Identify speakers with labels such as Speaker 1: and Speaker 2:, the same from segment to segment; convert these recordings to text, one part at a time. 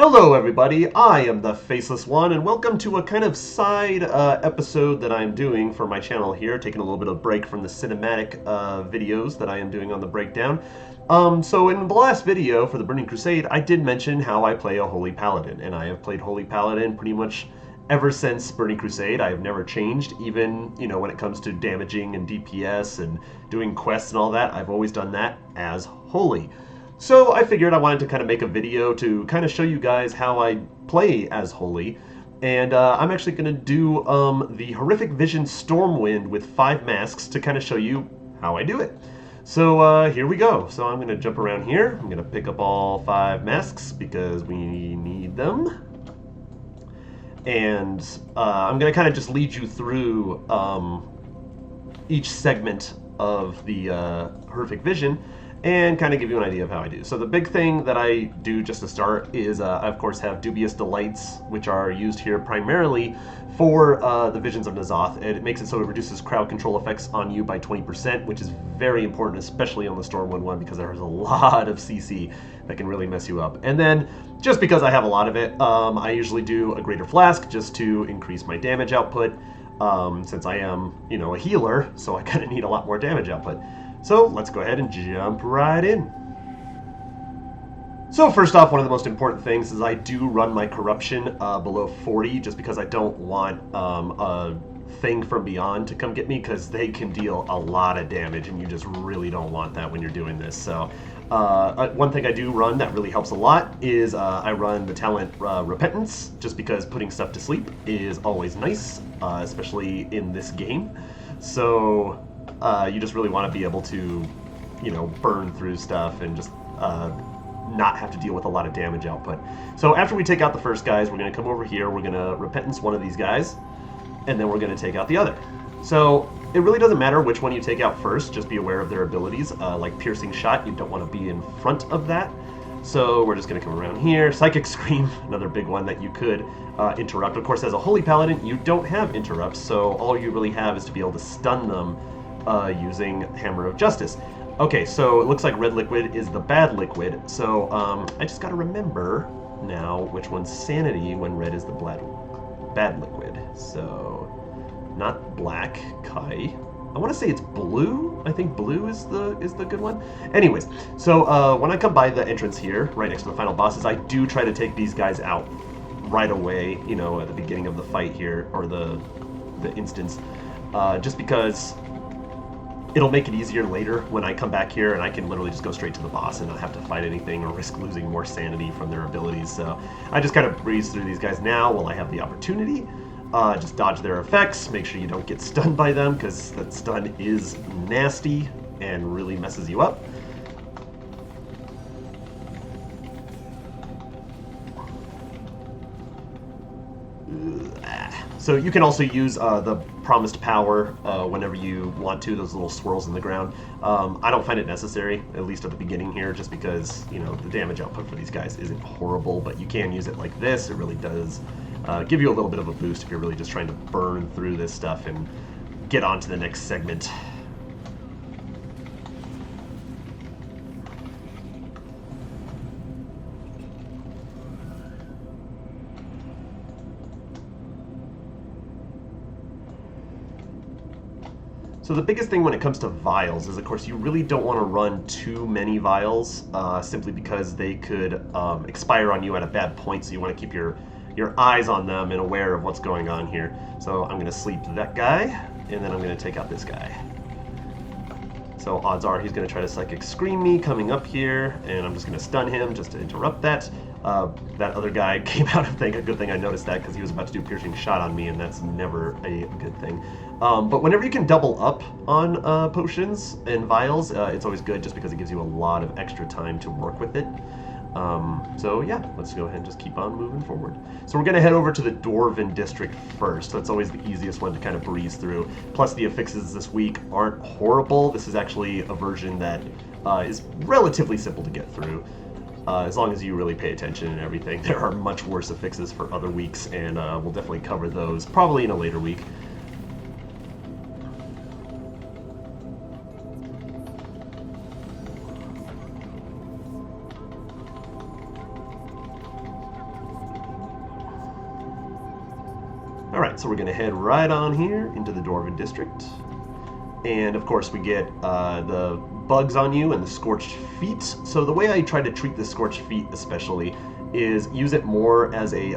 Speaker 1: Hello, everybody. I am the Faceless One, and welcome to a kind of side episode that I'm doing for my channel here, taking a little bit of break from the cinematic videos that I am doing on the breakdown. So in the last video for the Burning Crusade, I did mention how I play a Holy Paladin, and I have played Holy Paladin pretty much ever since Burning Crusade. I have never changed, even, when it comes to damaging and DPS and doing quests and all that. I've always done that as Holy. So I figured I wanted to kind of make a video to kind of show you guys how I play as Holy. And I'm actually going to do the Horrific Vision Stormwind with 5 masks to kind of show you how I do it. So here we go. So I'm going to jump around here. I'm going to pick up all 5 masks because we need them. And I'm going to kind of just lead you through each segment of the Horrific Vision and kind of give you an idea of how I do. So the big thing that I do just to start is I of course have Dubious Delights, which are used here primarily for the Visions of N'Zoth. It makes it so it reduces crowd control effects on you by 20%, which is very important, especially on the Stormwind one, because there's a lot of CC that can really mess you up. And then, just because I have a lot of it, I usually do a Greater Flask just to increase my damage output, since I am, a healer, so I kind of need a lot more damage output. So let's go ahead and jump right in. So first off, one of the most important things is I do run my corruption below 40, just because I don't want a thing from beyond to come get me, because they can deal a lot of damage, and you just really don't want that when you're doing this. So one thing I do run that really helps a lot is I run the talent Repentance, just because putting stuff to sleep is always nice, especially in this game. So you just really want to be able to, burn through stuff and just not have to deal with a lot of damage output. So after we take out the first guys, we're going to come over here, we're going to Repentance one of these guys, and then we're going to take out the other. So it really doesn't matter which one you take out first, just be aware of their abilities. Like Piercing Shot, you don't want to be in front of that. So we're just going to come around here. Psychic Scream, another big one that you could interrupt. Of course, as a Holy Paladin, you don't have interrupts, so all you really have is to be able to stun them using Hammer of Justice. Okay, so it looks like red liquid is the bad liquid, so I just gotta remember now which one's Sanity when red is the bad liquid. So, not black, Kai. I want to say it's blue. I think blue is the good one. Anyways, so when I come by the entrance here, right next to the final bosses, I do try to take these guys out right away, at the beginning of the fight here, or the instance, just because it'll make it easier later when I come back here and I can literally just go straight to the boss and not have to fight anything or risk losing more sanity from their abilities. So I just kind of breeze through these guys now while I have the opportunity. Just dodge their effects, make sure you don't get stunned by them, because that stun is nasty and really messes you up. So you can also use the Promised Power whenever you want to, those little swirls in the ground. I don't find it necessary, at least at the beginning here, just because, the damage output for these guys isn't horrible, but you can use it like this. It really does give you a little bit of a boost if you're really just trying to burn through this stuff and get on to the next segment. So the biggest thing when it comes to vials is, of course, you really don't want to run too many vials, simply because they could expire on you at a bad point, so you want to keep your eyes on them and aware of what's going on here. So I'm going to sleep that guy, and then I'm going to take out this guy. So odds are he's going to try to Psychic Scream me coming up here, and I'm just going to stun him just to interrupt that. That other guy came out of thing. A good thing I noticed that, because he was about to do Piercing Shot on me, and that's never a good thing. But whenever you can double up on potions and vials, it's always good, just because it gives you a lot of extra time to work with it. So yeah, let's go ahead and just keep on moving forward. So we're going to head over to the Dwarven District first. That's always the easiest one to kind of breeze through. Plus the affixes this week aren't horrible. This is actually a version that is relatively simple to get through. As long as you really pay attention and everything. There are much worse affixes for other weeks, and we'll definitely cover those probably in a later week. Alright, so we're going to head right on here into the Dwarven District. And of course we get the bugs on you and the scorched feet. So the way I try to treat the scorched feet especially is use it more as a...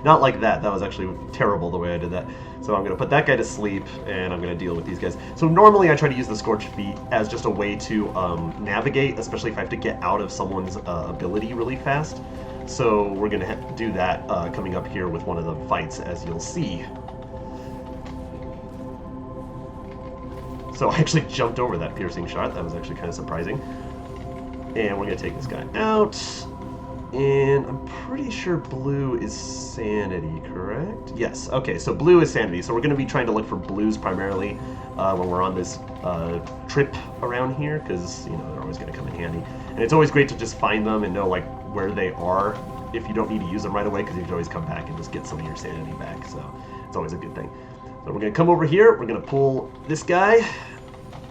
Speaker 1: not like that. That was actually terrible the way I did that. So I'm going to put that guy to sleep, and I'm going to deal with these guys. So normally I try to use the Scorched Feet as just a way to navigate, especially if I have to get out of someone's ability really fast. So we're going to do that coming up here with one of the fights, as you'll see. So I actually jumped over that piercing shot. That was actually kind of surprising. And we're going to take this guy out. And I'm pretty sure blue is sanity, correct? Yes, okay, so blue is sanity. So we're going to be trying to look for blues primarily when we're on this trip around here, because, you know, they're always going to come in handy. And it's always great to just find them and know, like, where they are if you don't need to use them right away, because you can always come back and just get some of your sanity back. So it's always a good thing. So we're going to come over here. We're going to pull this guy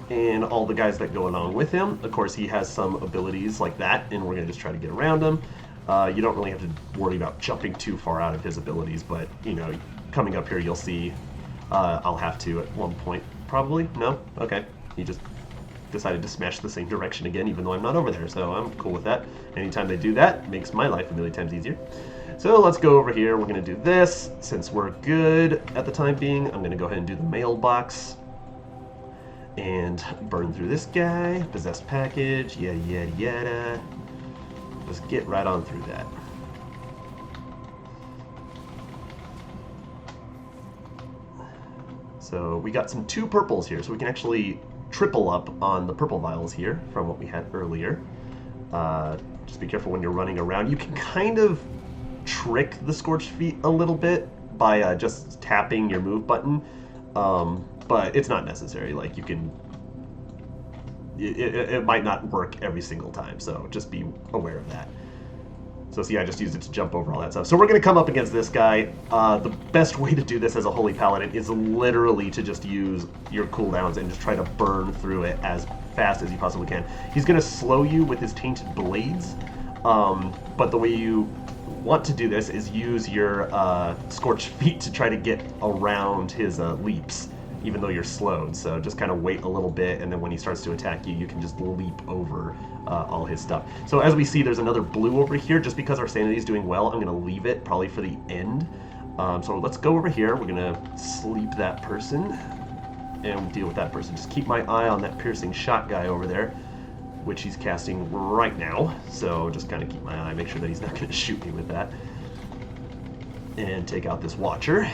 Speaker 1: and all the guys that go along with him. Of course, he has some abilities like that, and we're going to just try to get around him. You don't really have to worry about jumping too far out of his abilities, but, you know, coming up here, you'll see I'll have to at one point, probably. No? Okay. He just decided to smash the same direction again, even though I'm not over there, so I'm cool with that. Anytime they do that, it makes my life a million times easier. So let's go over here. We're going to do this. Since we're good at the time being, I'm going to go ahead and do the mailbox and burn through this guy. Possessed package, yada, yada, yada. Let's get right on through that. So we got some 2 purples here, so we can actually triple up on the purple vials here from what we had earlier. Just be careful when you're running around. You can kind of trick the Scorched Feet a little bit by just tapping your move button, but it's not necessary. Like, you can... It might not work every single time, so just be aware of that. So see, I just used it to jump over all that stuff. So we're going to come up against this guy. The best way to do this as a Holy Paladin is literally to just use your cooldowns and just try to burn through it as fast as you possibly can. He's going to slow you with his Tainted Blades, but the way you want to do this is use your Scorched Feet to try to get around his leaps, even though you're slowed. So just kind of wait a little bit, and then when he starts to attack you, you can just leap over all his stuff. So as we see, there's another blue over here. Just because our sanity is doing well, I'm going to leave it probably for the end. So let's go over here. We're going to sleep that person and deal with that person. Just keep my eye on that piercing shot guy over there, which he's casting right now. So just kind of keep my eye, make sure that he's not going to shoot me with that. And take out this Watcher.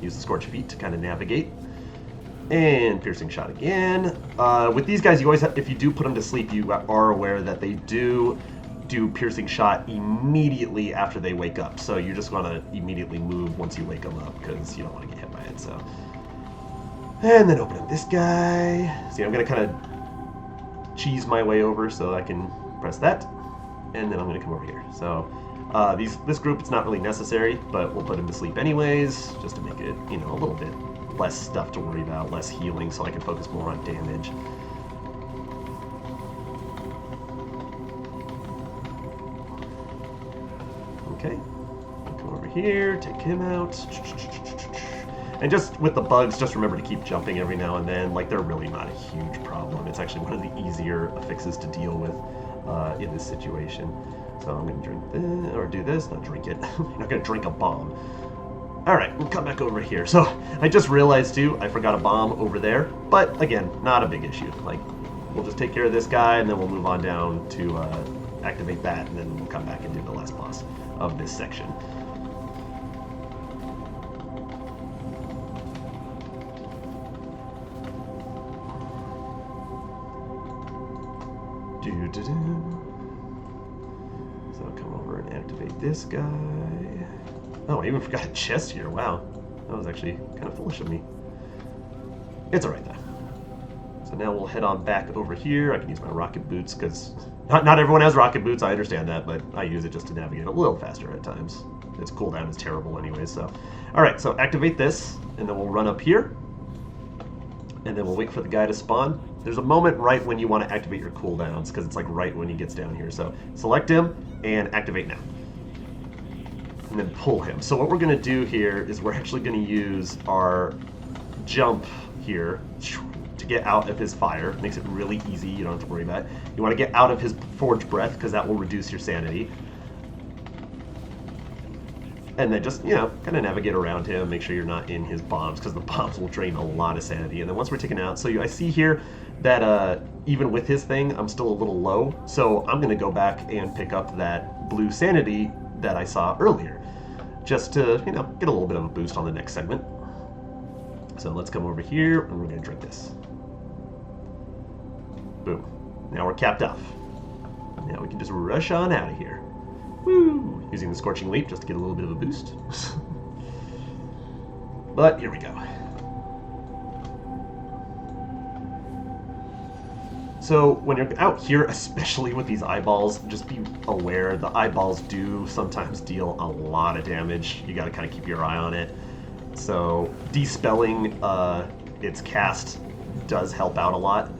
Speaker 1: Use the Scorched Feet to kind of navigate. And piercing shot again. With these guys, you always have, if you do put them to sleep, you are aware that they do piercing shot immediately after they wake up. So you just want to immediately move once you wake them up, because you don't want to get hit by it. So, and then open up this guy. See, I'm going to kind of cheese my way over so I can press that, and then I'm going to come over here. So this group, it's not really necessary, but we'll put him to sleep anyways, just to make it, you know, a little bit less stuff to worry about, less healing, so I can focus more on damage. Okay, come over here, take him out. And just with the bugs, just remember to keep jumping every now and then. Like, they're really not a huge problem. It's actually one of the easier fixes to deal with in this situation. So I'm going to drink this, or do this, not drink it. I'm not going to drink a bomb. Alright, we'll come back over here. So, I just realized too, I forgot a bomb over there. But, again, not a big issue. Like, we'll just take care of this guy, and then we'll move on down to activate that, and then we'll come back and do the last boss of this section. So, come over and activate this guy. Oh, I even forgot a chest here. Wow. That was actually kind of foolish of me. It's alright though. So now we'll head on back over here. I can use my rocket boots because not everyone has rocket boots. I understand that, but I use it just to navigate a little faster at times. Its cooldown is terrible anyway, so. Alright, so activate this, and then we'll run up here. And then we'll wait for the guy to spawn. There's a moment right when you want to activate your cooldowns, because it's like right when he gets down here. So select him and activate now. and then pull him. So what we're going to do here is we're actually going to use our jump here to get out of his fire. Makes it really easy. You don't have to worry about it. You want to get out of his forge breath because that will reduce your sanity. And then just, kind of navigate around him, make sure you're not in his bombs, because the bombs will drain a lot of sanity. And then once we're taken out, so I see here that even with his thing, I'm still a little low. So I'm going to go back and pick up that blue sanity that I saw earlier, just to, get a little bit of a boost on the next segment. So let's come over here, and we're going to drink this. Boom. Now we're capped off. Now we can just rush on out of here. Woo! Using the Scorching Leap just to get a little bit of a boost. But here we go. So when you're out here, especially with these eyeballs, just be aware the eyeballs do sometimes deal a lot of damage. You got to kind of keep your eye on it. So dispelling its cast does help out a lot,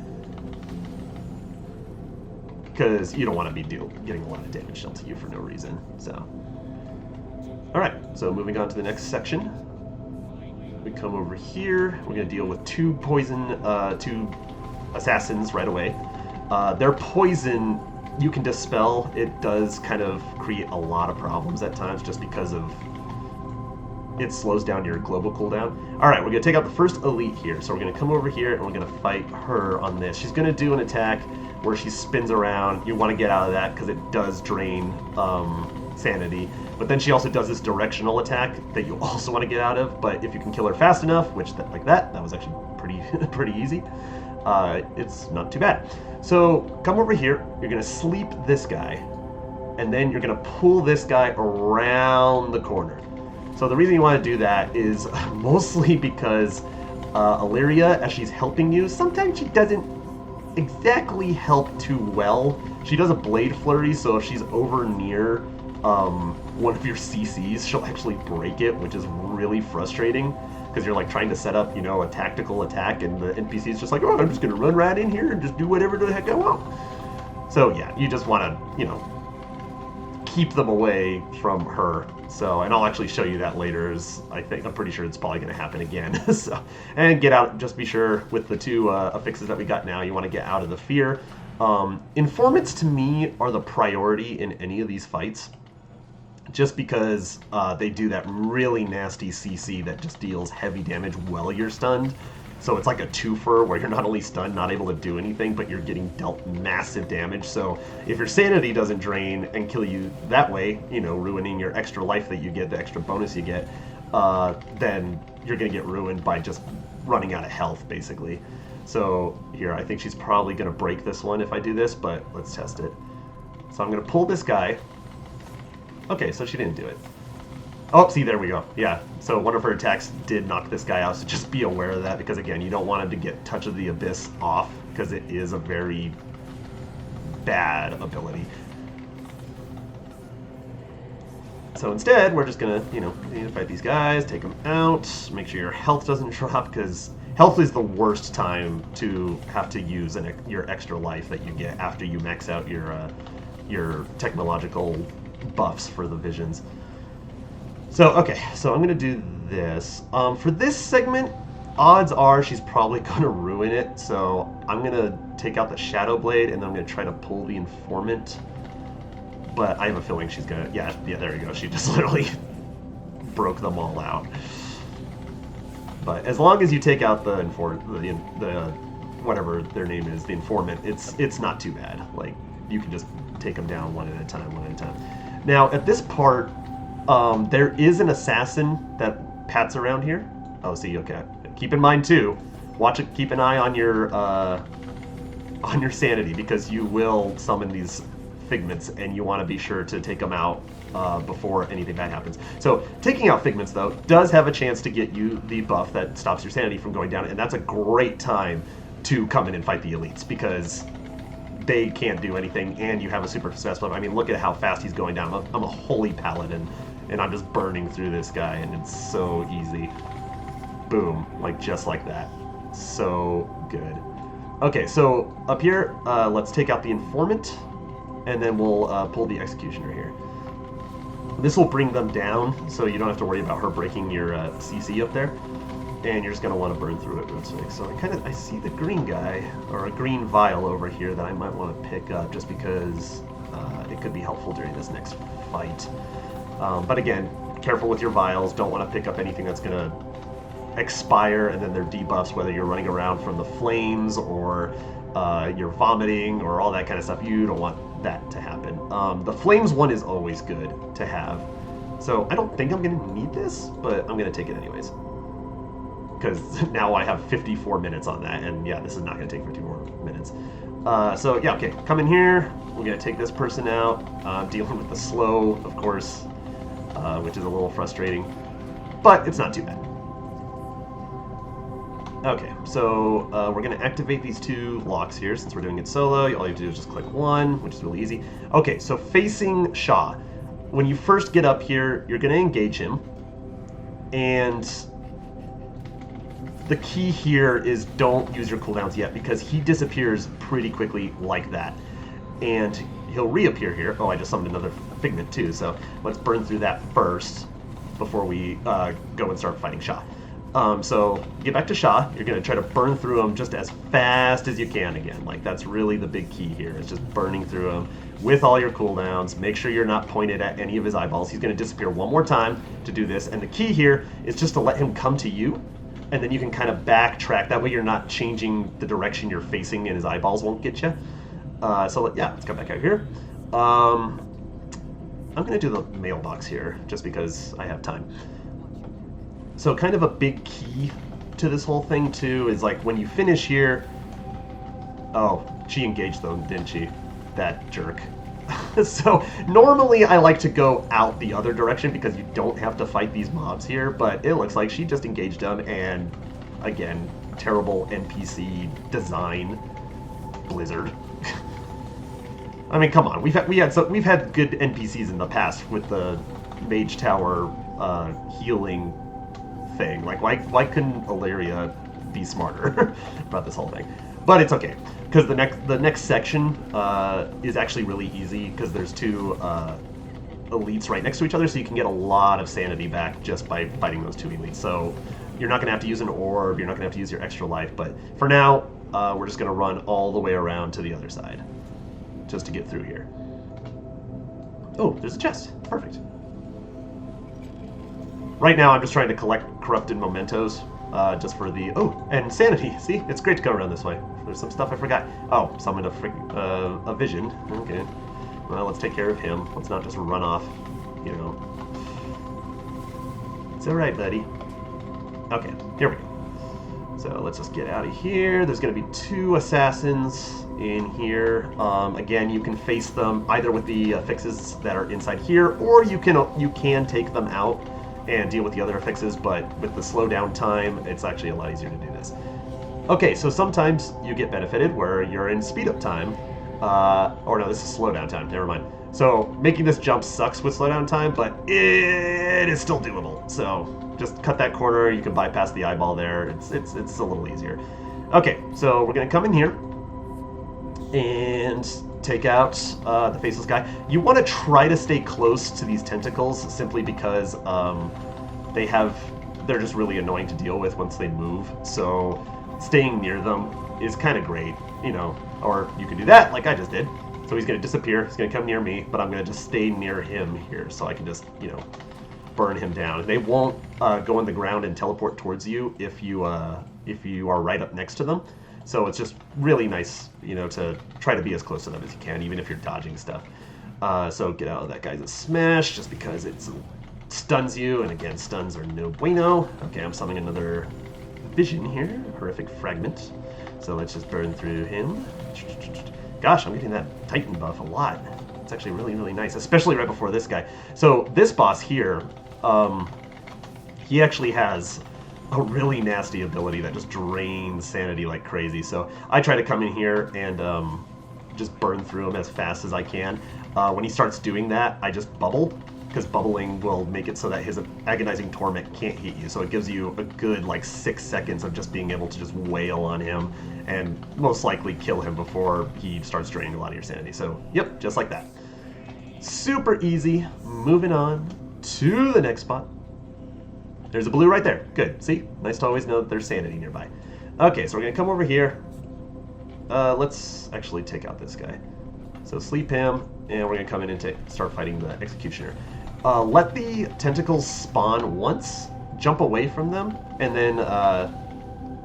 Speaker 1: because you don't want to be getting a lot of damage dealt to you for no reason. So, all right. So moving on to the next section, we come over here. We're going to deal with two assassins right away. Their poison you can dispel. It does kind of create a lot of problems at times, just because of it slows down your global cooldown. All right, we're going to take out the first elite here. So we're going to come over here and we're going to fight her on this. She's going to do an attack where she spins around. You want to get out of that because it does drain sanity. But then she also does this directional attack that you also want to get out of. But if you can kill her fast enough, which like that was actually pretty easy. It's not too bad. So come over here. You're going to sleep this guy, and then you're going to pull this guy around the corner. So the reason you want to do that is mostly because Illyria, as she's helping you, sometimes she doesn't exactly help too well. She does a blade flurry, so if she's over near one of your CCs, she'll actually break it, which is really frustrating, because you're like trying to set up, a tactical attack, and the NPC's just like, oh, I'm just going to run right in here and just do whatever the heck I want. So yeah, you just want to, keep them away from her. So, and I'll actually show you that later, as I'm pretty sure it's probably going to happen again. So, and get out, just be sure with the two affixes that we got now, you want to get out of the fear. Informants to me are the priority in any of these fights, just because they do that really nasty CC that just deals heavy damage while you're stunned. So it's like a twofer where you're not only stunned, not able to do anything, but you're getting dealt massive damage. So if your sanity doesn't drain and kill you that way, ruining your extra life that you get, the extra bonus you get, then you're going to get ruined by just running out of health, basically. So here, I think she's probably going to break this one if I do this, but let's test it. So I'm going to pull this guy. Okay, so she didn't do it. Oh, see, there we go. Yeah, so one of her attacks did knock this guy out, so just be aware of that, because again, you don't want him to get Touch of the Abyss off, because it is a very bad ability. So instead, we're just gonna, fight these guys, take them out, make sure your health doesn't drop, because health is the worst time to have to use your extra life that you get after you max out your technological buffs for the visions. So, okay, so I'm going to do this. For this segment, odds are she's probably going to ruin it, so I'm going to take out the Shadow Blade, and then I'm going to try to pull the Informant. But I have a feeling she's going to... Yeah, there we go. She just literally broke them all out. But as long as you take out the whatever their name is, the Informant, it's not too bad. Like, you can just take them down one at a time. Now, at this part... there is an assassin that pats around here. Oh, see, okay. Keep in mind too. Watch it. Keep an eye on your sanity, because you will summon these figments, and you want to be sure to take them out before anything bad happens. So taking out figments though does have a chance to get you the buff that stops your sanity from going down, and that's a great time to come in and fight the elites, because they can't do anything, and you have a super fast buff. I mean, look at how fast he's going down. I'm a holy paladin, and I'm just burning through this guy, and it's so easy. Boom, like just like that. So good. Okay, so up here, let's take out the Informant, and then we'll pull the Executioner here. This will bring them down, so you don't have to worry about her breaking your CC up there. And you're just going to want to burn through it real quick. So I see the green guy, or a green vial over here that I might want to pick up just because it could be helpful during this next fight. But again, careful with your vials. Don't want to pick up anything that's going to expire, and then their debuffs, whether you're running around from the flames or you're vomiting or all that kind of stuff. You don't want that to happen. The flames one is always good to have. So I don't think I'm going to need this, but I'm going to take it anyways. Because now I have 54 minutes on that, and yeah, this is not going to take 50 more minutes. So yeah, okay, come in here. We're going to take this person out. Dealing with the slow, of course, which is a little frustrating, but it's not too bad. Okay, so we're going to activate these two locks here since we're doing it solo. All you have to do is just click one, which is really easy. Okay, so facing Shaw. When you first get up here, you're going to engage him, and the key here is don't use your cooldowns yet because he disappears pretty quickly like that. And he'll reappear here. Oh, I just summoned another Figment too, so let's burn through that first before we go and start fighting Shaw. So get back to Shaw. You're going to try to burn through him just as fast as you can again. Like, that's really the big key here, is just burning through him with all your cooldowns. Make sure you're not pointed at any of his eyeballs. He's going to disappear one more time to do this. And the key here is just to let him come to you, and then you can kind of backtrack. That way you're not changing the direction you're facing and his eyeballs won't get you. So yeah, let's come back out here. I'm going to do the mailbox here just because I have time. So kind of a big key to this whole thing too is like when you finish here. Oh, she engaged though, didn't she? That jerk. So normally I like to go out the other direction because you don't have to fight these mobs here, but it looks like she just engaged them, and again, terrible NPC design, Blizzard. I mean, come on, we've had good NPCs in the past with the Mage Tower healing thing. Like, why couldn't Ilaria be smarter about this whole thing? But it's okay, because the next section is actually really easy because there's two elites right next to each other, so you can get a lot of sanity back just by fighting those two elites. So you're not going to have to use an orb, you're not going to have to use your extra life, but for now, we're just going to run all the way around to the other side just to get through here. Oh, there's a chest. Perfect. Right now, I'm just trying to collect corrupted mementos. Just for the... Oh, and sanity. See? It's great to go around this way. There's some stuff I forgot. Oh, summoned a vision. Okay. Well, let's take care of him. Let's not just run off, you know. It's alright, buddy. Okay, here we go. So let's just get out of here. There's going to be two assassins in here. Again, you can face them either with the fixes that are inside here, or you can take them out and deal with the other affixes, but with the slowdown time, it's actually a lot easier to do this. Okay, so sometimes you get benefited where you're in speed up time, or no, this is slowdown time, never mind. So making this jump sucks with slowdown time, but it is still doable. So just cut that corner, you can bypass the eyeball there, it's a little easier. Okay, so we're gonna come in here and take out the faceless guy. You want to try to stay close to these tentacles simply because they're just really annoying to deal with once they move. So staying near them is kind of great, you know. Or you can do that like I just did. So he's going to disappear. He's going to come near me, but I'm going to just stay near him here so I can just, you know, burn him down. They won't go on the ground and teleport towards you if you are right up next to them. So it's just really nice, you know, to try to be as close to them as you can, even if you're dodging stuff. So get out of that guy's smash, just because it stuns you, and again, stuns are no bueno. Okay, I'm summoning another vision here, horrific fragment. So let's just burn through him. Gosh, I'm getting that Titan buff a lot. It's actually really, really nice, especially right before this guy. So this boss here, he actually has a really nasty ability that just drains sanity like crazy. So I try to come in here and just burn through him as fast as I can. When he starts doing that, I just bubble, because bubbling will make it so that his agonizing torment can't hit you. So it gives you a good like 6 seconds of just being able to just wail on him and most likely kill him before he starts draining a lot of your sanity. So yep, just like that. Super easy. Moving on. to the next spot. There's a blue right there. Good. See? Nice to always know that there's sanity nearby. Okay, so we're going to come over here. Let's actually take out this guy. So sleep him, and we're going to come in and start fighting the Executioner. Let the tentacles spawn once, jump away from them, and then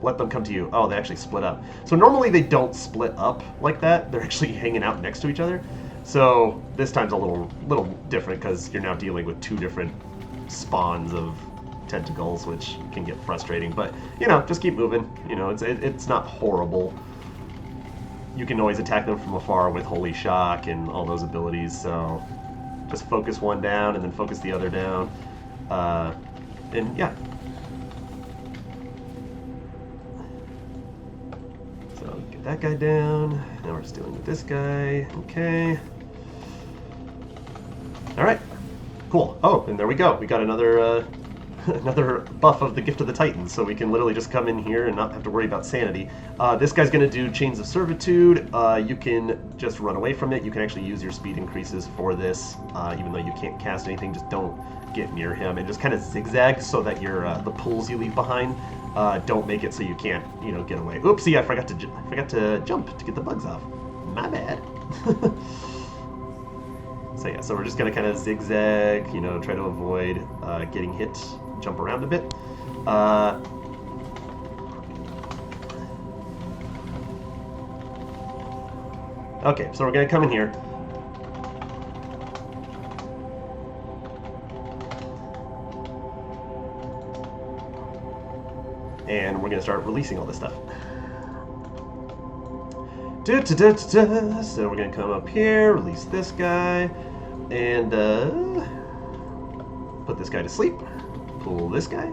Speaker 1: let them come to you. Oh, they actually split up. So normally they don't split up like that. They're actually hanging out next to each other. So this time's a little different because you're now dealing with two different spawns of tentacles, which can get frustrating. But, you know, just keep moving. You know, it's not horrible. You can always attack them from afar with Holy Shock and all those abilities, so just focus one down and then focus the other down. And yeah. So get that guy down. Now we're just dealing with this guy. Okay. Alright. Cool. Oh, and there we go. We got another another buff of the Gift of the Titans, so we can literally just come in here and not have to worry about sanity. This guy's going to do Chains of Servitude. You can just run away from it. You can actually use your speed increases for this, even though you can't cast anything. Just don't get near him, and just kind of zigzag so that your the pools you leave behind don't make it so you can't, you know, get away. Oopsie! I forgot to jump to get the bugs off. My bad. So yeah, so we're just going to kind of zigzag, you know, try to avoid getting hit, jump around a bit. Okay, so we're going to come in here. And we're going to start releasing all this stuff. So we're going to come up here, release this guy, and put this guy to sleep. Pull this guy.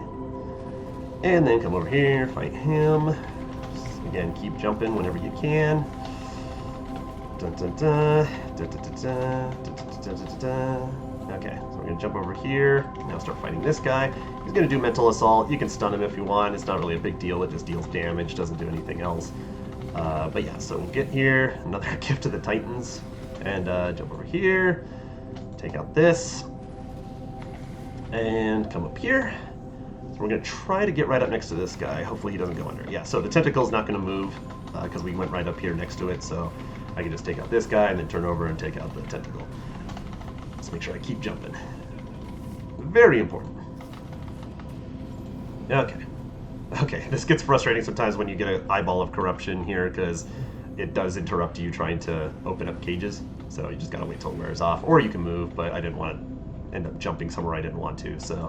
Speaker 1: And then come over here, fight him. Just, again, keep jumping whenever you can. Okay, so we're going to jump over here. Now start fighting this guy. He's going to do Mental Assault. You can stun him if you want. It's not really a big deal. It just deals damage, doesn't do anything else. But yeah, so we'll get here, another Gift of the Titans, and jump over here, take out this, and come up here. So we're going to try to get right up next to this guy. Hopefully he doesn't go under. Yeah, so the tentacle's not going to move, because we went right up here next to it, so I can just take out this guy and then turn over and take out the tentacle. Let's make sure I keep jumping. Very important. Okay. Okay, this gets frustrating sometimes when you get an eyeball of corruption here, because it does interrupt you trying to open up cages. So you just gotta wait till it wears off, or you can move, but I didn't want to end up jumping somewhere I didn't want to. So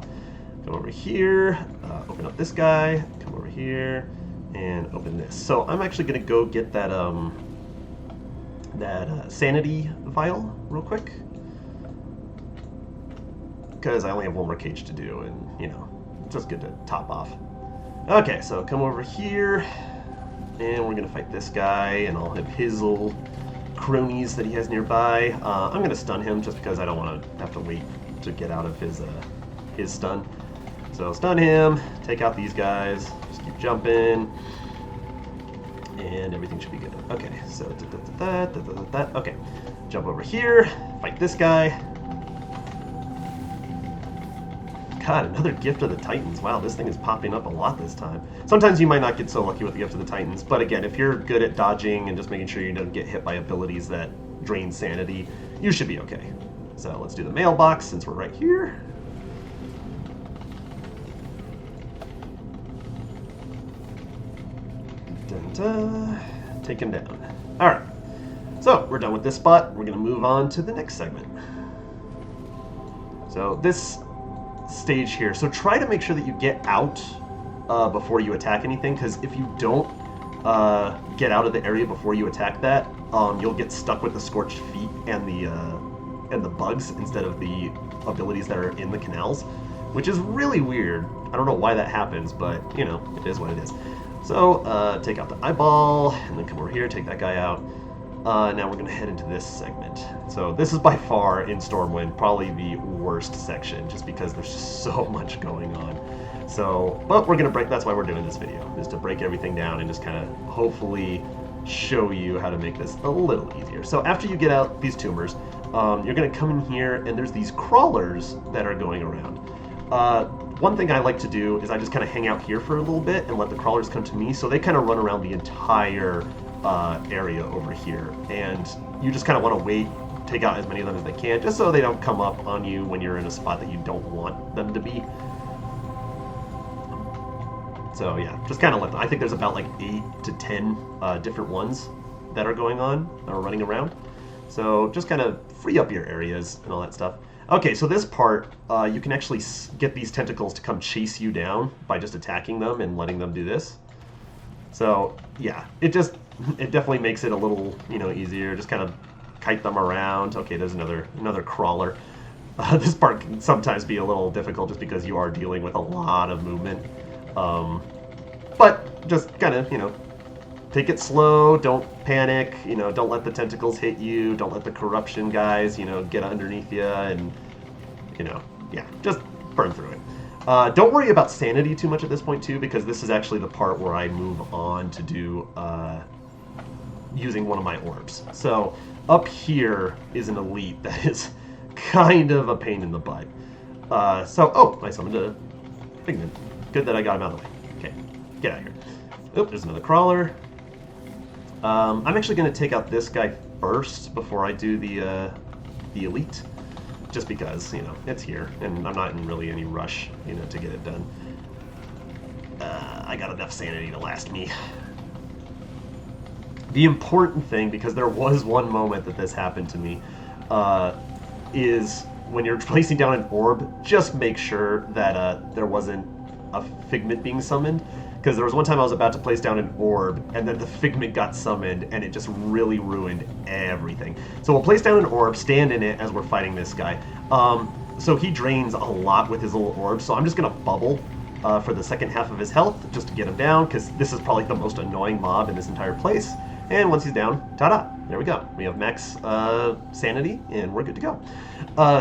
Speaker 1: come over here, open up this guy, come over here, and open this. So I'm actually gonna go get that sanity vial real quick, because I only have one more cage to do, and you know, it's just good to top off. Okay, so come over here, and we're going to fight this guy, and I'll have his little cronies that he has nearby. I'm going to stun him just because I don't want to have to wait to get out of his stun. So stun him, take out these guys, just keep jumping, and everything should be good. Okay, so okay, jump over here, fight this guy. God, another Gift of the Titans. Wow, this thing is popping up a lot this time. Sometimes you might not get so lucky with the Gift of the Titans, but again, if you're good at dodging and just making sure you don't get hit by abilities that drain sanity, you should be okay. So let's do the mailbox since we're right here. Take him down. Alright, so we're done with this spot. We're going to move on to the next segment. So this stage here, so try to make sure that you get out before you attack anything, because if you don't get out of the area before you attack that, you'll get stuck with the Scorched Feet and the bugs instead of the abilities that are in the canals, which is really weird. I don't know why that happens, but you know, it is what it is. So take out the eyeball, and then come over here, take that guy out. Now we're going to head into this segment. So this is by far, in Stormwind, probably the worst section, just because there's just so much going on. So, but we're going to break, that's why we're doing this video, is to break everything down and just kind of hopefully show you how to make this a little easier. So after you get out these tumors, you're going to come in here, and there's these crawlers that are going around. One thing I like to do is I just kind of hang out here for a little bit and let the crawlers come to me, so they kind of run around the entire area over here. And you just kind of want to wait, take out as many of them as they can, just so they don't come up on you when you're in a spot that you don't want them to be. So yeah, just kind of let them. I think there's about like 8 to 10 different ones that are going on, that are running around. So just kind of free up your areas and all that stuff. Okay, so this part, you can actually get these tentacles to come chase you down by just attacking them and letting them do this. So yeah, it definitely makes it a little, easier. Just kind of kite them around. Okay, there's another crawler. This part can sometimes be a little difficult just because you are dealing with a lot of movement. But just kind of, take it slow, don't panic, don't let the tentacles hit you, don't let the corruption guys, get underneath you, and, yeah, just burn through it. Don't worry about sanity too much at this point, too, because this is actually the part where I move on to do, using one of my orbs. So, up here is an elite that is kind of a pain in the butt. I summoned a Figment. Good that I got him out of the way. Okay, get out of here. Oop, there's another crawler. I'm actually going to take out this guy first before I do the elite, just because it's here, and I'm not in really any rush to get it done. I got enough sanity to last me. The important thing, because there was one moment that this happened to me, is when you're placing down an orb, just make sure that there wasn't a Figment being summoned. Because there was one time I was about to place down an orb, and then the Figment got summoned, and it just really ruined everything. So we'll place down an orb, stand in it as we're fighting this guy. So he drains a lot with his little orb, so I'm just going to bubble for the second half of his health, just to get him down, because this is probably the most annoying mob in this entire place. And once he's down, ta-da, there we go. We have max sanity, and we're good to go.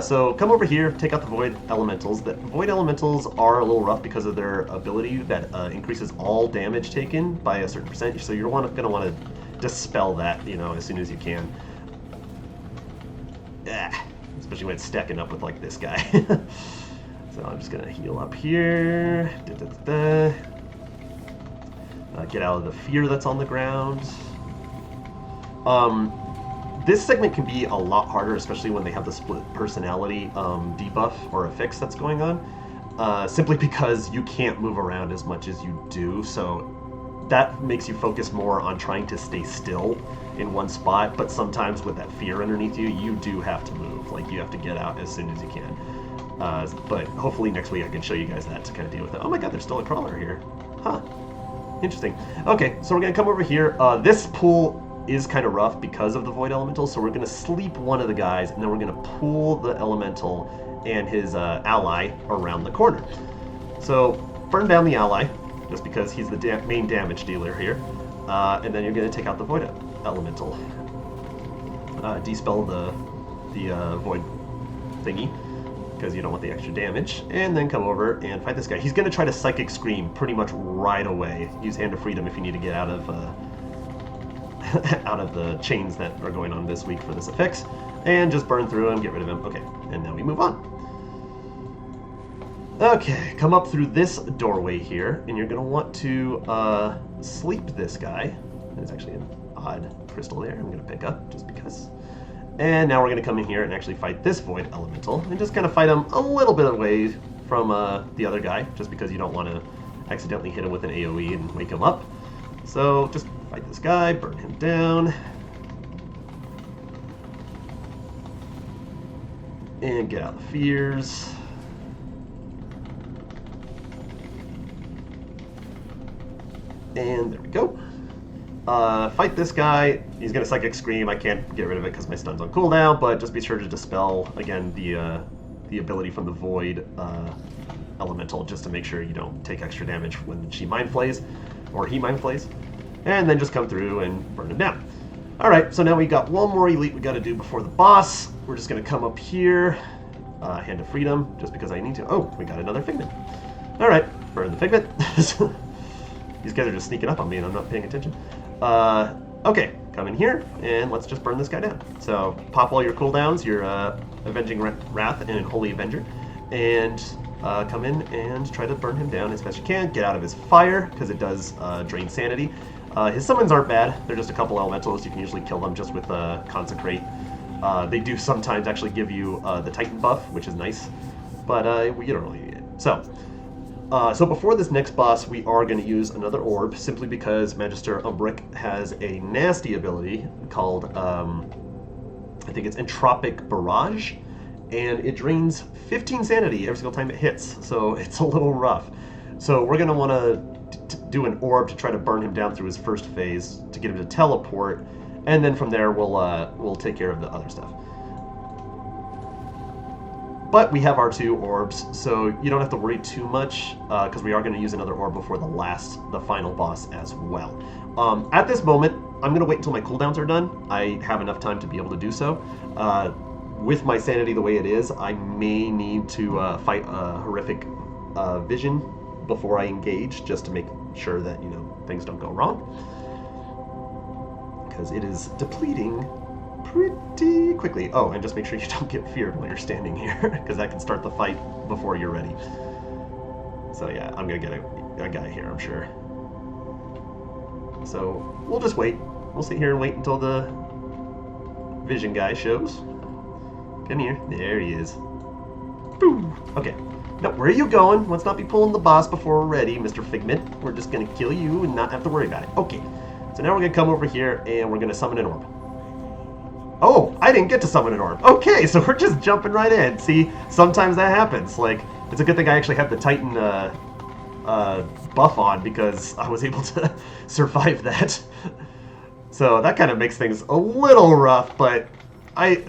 Speaker 1: So come over here, take out the Void Elementals. The Void Elementals are a little rough because of their ability that increases all damage taken by a certain percent. So you're going to want to dispel that, as soon as you can. Especially when it's stacking up with like this guy. So I'm just going to heal up here. Get out of the fear that's on the ground. This segment can be a lot harder, especially when they have the split personality debuff or a fix that's going on, simply because you can't move around as much as you do, so that makes you focus more on trying to stay still in one spot, but sometimes with that fear underneath you, you do have to move, like you have to get out as soon as you can. But hopefully next week I can show you guys that to kind of deal with it. Oh my god, there's still a crawler here. Huh. Interesting. Okay, so we're going to come over here. This pool is kind of rough because of the Void Elemental, so we're going to sleep one of the guys, and then we're going to pull the Elemental and his ally around the corner. So burn down the ally, just because he's the main damage dealer here, and then you're going to take out the Void Elemental. Dispel the Void thingy, because you don't want the extra damage, and then come over and fight this guy. He's going to try to Psychic Scream pretty much right away. Use Hand of Freedom if you need to get out of out of the chains that are going on this week for this effects, and just burn through him, get rid of him. Okay, and now we move on. Okay, come up through this doorway here, and you're going to want to sleep this guy. There's actually an odd crystal there I'm going to pick up, just because. And now we're going to come in here and actually fight this Void Elemental, and just kind of fight him a little bit away from the other guy, just because you don't want to accidentally hit him with an AoE and wake him up. So just fight this guy, burn him down, and get out the fears. And there we go. Fight this guy. He's going to Psychic Scream. I can't get rid of it because my stun's on cooldown, but just be sure to dispel, again, the ability from the Void Elemental, just to make sure you don't take extra damage when she Mind Flays, or he Mind Flays. And then just come through and burn him down. Alright, so now we got one more elite we got to do before the boss. We're just going to come up here. Hand of Freedom, just because I need to. Oh, we got another Figment. Alright, burn the Figment. These guys are just sneaking up on me and I'm not paying attention. Okay, come in here, and let's just burn this guy down. So pop all your cooldowns, your Avenging Wrath and Holy Avenger, and come in and try to burn him down as best you can. Get out of his fire, because it does drain sanity. His summons aren't bad. They're just a couple elementals. You can usually kill them just with Consecrate. They do sometimes actually give you the Titan buff, which is nice, but you don't really need it. So before this next boss, we are going to use another orb, simply because Magister Umbric has a nasty ability called, I think it's Entropic Barrage, and it drains 15 sanity every single time it hits, so it's a little rough. So we're going to want to do an orb to try to burn him down through his first phase to get him to teleport, and then from there we'll take care of the other stuff. But we have our 2 orbs, so you don't have to worry too much, because we are going to use another orb before the final boss as well. At this moment, I'm going to wait until my cooldowns are done. I have enough time to be able to do so. With my sanity the way it is, I may need to fight a horrific vision before I engage, just to make sure that, things don't go wrong. Because it is depleting pretty quickly. Oh, and just make sure you don't get feared while you're standing here, because that can start the fight before you're ready. So yeah, I'm gonna get a guy here, I'm sure. So we'll just wait. We'll sit here and wait until the vision guy shows. Come here. There he is. Boom. Okay. Now, where are you going? Let's not be pulling the boss before we're ready, Mr. Figment. We're just gonna kill you and not have to worry about it. Okay. So now we're gonna come over here and we're gonna summon an orb. Oh, I didn't get to summon an orb. Okay, so we're just jumping right in. See, sometimes that happens. Like, it's a good thing I actually had the Titan buff on, because I was able to survive that. So that kind of makes things a little rough, but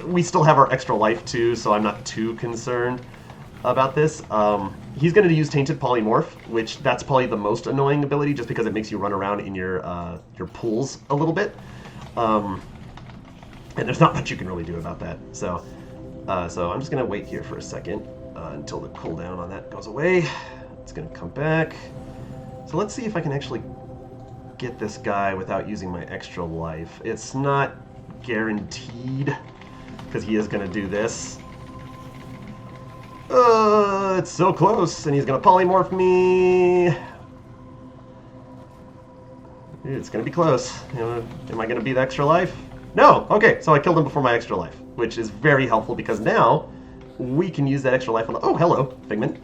Speaker 1: we still have our extra life too, so I'm not too concerned about this. He's going to use Tainted Polymorph, which that's probably the most annoying ability, just because it makes you run around in your pools a little bit. And there's not much you can really do about that. So I'm just going to wait here for a second until the cooldown on that goes away. It's going to come back. So let's see if I can actually get this guy without using my extra life. It's not guaranteed, because he is going to do this. It's so close, and he's going to polymorph me. It's going to be close. Am I going to be the extra life? No! Okay, so I killed him before my extra life, which is very helpful, because now we can use that extra life on the... Oh, hello, Figment.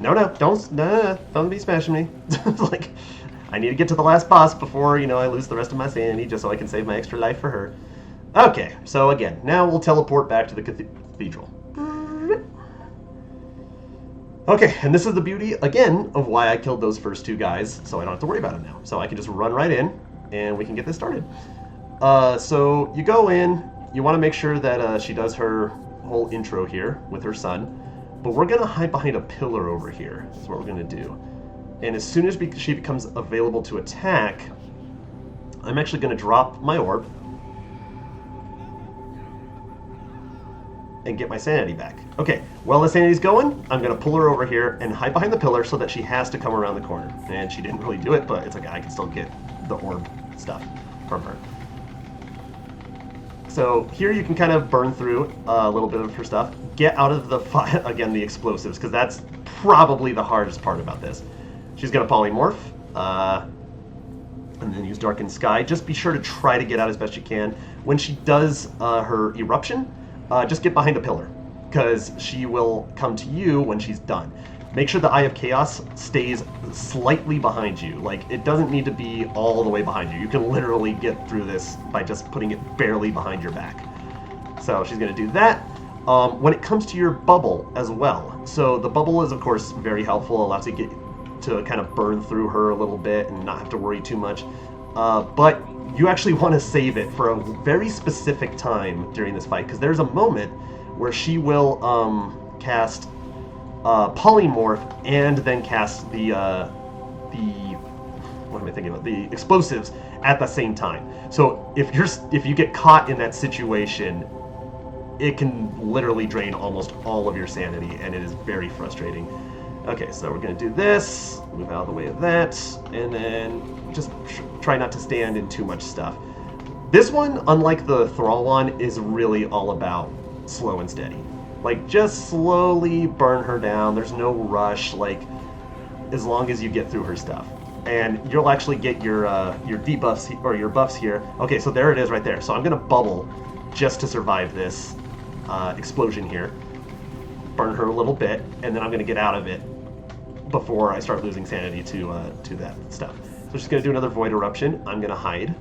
Speaker 1: No, don't be smashing me. Like, I need to get to the last boss before, I lose the rest of my sanity, just so I can save my extra life for her. Okay, so again, now we'll teleport back to the cathedral. Okay, and this is the beauty, again, of why I killed those first 2 guys, so I don't have to worry about them now. So I can just run right in, and we can get this started. So you go in, you want to make sure that she does her whole intro here with her son, but we're going to hide behind a pillar over here. That's what we're going to do. And as soon as she becomes available to attack, I'm actually going to drop my orb and get my sanity back. Okay, while the sanity's going, I'm going to pull her over here and hide behind the pillar so that she has to come around the corner. And she didn't really do it, but it's okay, I can still get the orb stuff from her. So here you can kind of burn through a little bit of her stuff. Get out of the again, the explosives, because that's probably the hardest part about this. She's going to polymorph, and then use Darkened Sky. Just be sure to try to get out as best you can. When she does her eruption, just get behind a pillar, because she will come to you when she's done. Make sure the Eye of Chaos stays slightly behind you. Like, it doesn't need to be all the way behind you. You can literally get through this by just putting it barely behind your back. So she's going to do that. When it comes to your bubble as well. So the bubble is, of course, very helpful. Allows you to kind of burn through her a little bit and not have to worry too much. But you actually want to save it for a very specific time during this fight, because there's a moment where she will cast polymorph and then cast the what am I thinking about? The explosives at the same time. So if you get caught in that situation, it can literally drain almost all of your sanity, and it is very frustrating. Okay, so we're going to do this, move out of the way of that, and then just try not to stand in too much stuff. This one, unlike the Thrall one, is really all about slow and steady. Like, just slowly burn her down. There's no rush, like, as long as you get through her stuff. And you'll actually get your debuffs, or your buffs here. Okay, so there it is right there. So I'm going to bubble just to survive this explosion here. Burn her a little bit, and then I'm going to get out of it before I start losing sanity to that stuff. So she's going to do another Void Eruption. I'm going to hide.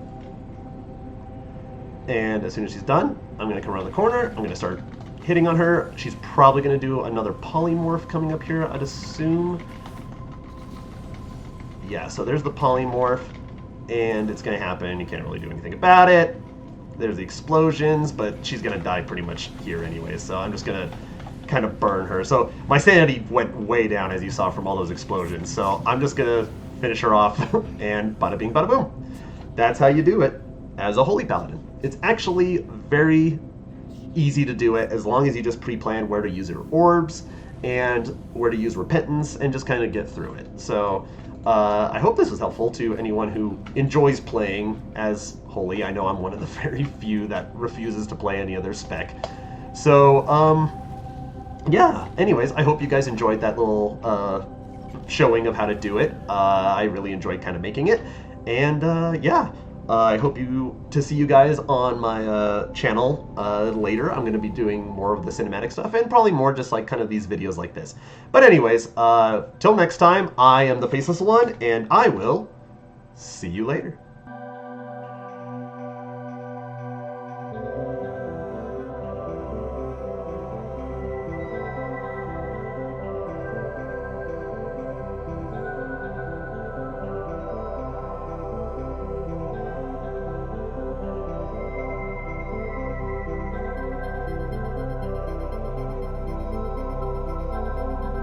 Speaker 1: And as soon as she's done, I'm going to come around the corner. I'm going to start hitting on her. She's probably going to do another Polymorph coming up here, I'd assume. Yeah, so there's the Polymorph, and it's going to happen. You can't really do anything about it. There's the explosions, but she's going to die pretty much here anyway, so I'm just going to kind of burn her. So my sanity went way down, as you saw, from all those explosions. So I'm just going to finish her off, and bada bing, bada boom. That's how you do it as a Holy Paladin. It's actually very easy to do it as long as you just pre-plan where to use your orbs and where to use repentance and just kind of get through it. So I hope this was helpful to anyone who enjoys playing as Holy. I know I'm one of the very few that refuses to play any other spec. So yeah, anyways, I hope you guys enjoyed that little showing of how to do it. I really enjoyed kind of making it. And yeah. I hope to see you guys on my channel later. I'm going to be doing more of the cinematic stuff and probably more just like kind of these videos like this. But anyways, till next time, I am the Faceless One, and I will see you later.